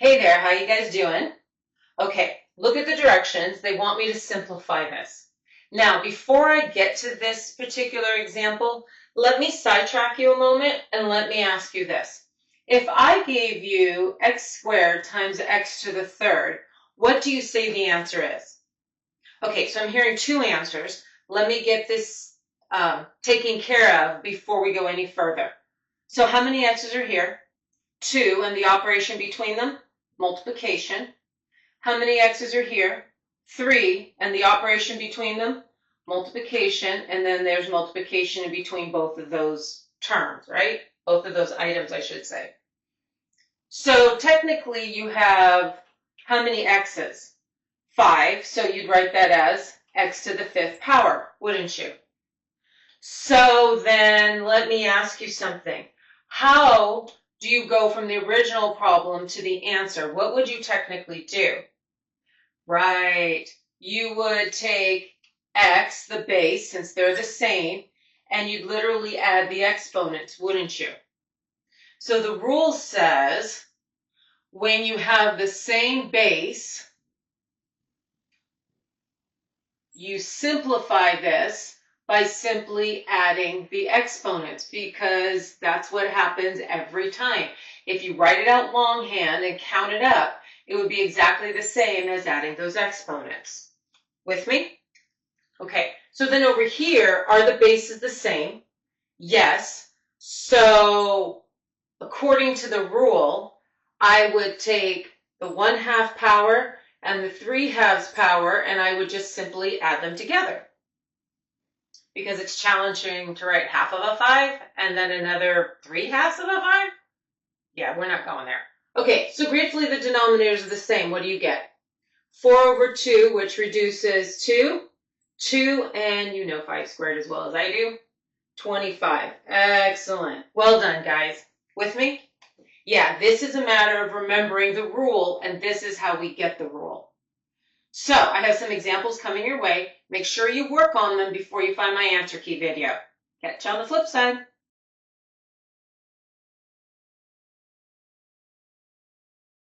Hey there, how you guys doing? Okay, look at the directions. They want me to simplify this. Now, before I get to this particular example, let me sidetrack you a moment and let me ask you this. If I gave you x squared times x to the third, what do you say the answer is? Okay, so I'm hearing two answers. Let me get this taken care of before we go any further. So how many x's are here? 2, and the operation between them? Multiplication. How many x's are here? 3, and the operation between them? Multiplication, and then there's multiplication in between both of those terms, right? Both of those items, I should say. So technically you have how many x's? 5, so you'd write that as x to the 5th power, wouldn't you? So then let me ask you something. How do you go from the original problem to the answer? What would you technically do? Right. You would take x, the base, since they're the same, and you'd literally add the exponents, wouldn't you? So the rule says when you have the same base, you simplify this by simply adding the exponents, because that's what happens every time. If you write it out longhand and count it up, it would be exactly the same as adding those exponents. With me? Okay, so then over here, are the bases the same? Yes. So according to the rule, I would take the 1/2 power and the 3/2 power, and I would just simply add them together. Because it's challenging to write half of a 5 and then another 3/2 of a 5. Yeah, we're not going there. Okay, so gratefully the denominators are the same. What do you get? 4 over 2, which reduces to 2, and you know 5 squared as well as I do. 25. Excellent. Well done, guys. With me? Yeah, this is a matter of remembering the rule, and this is how we get the rule. So I have some examples coming your way. Make sure you work on them before you find my answer key video. Catch you on the flip side.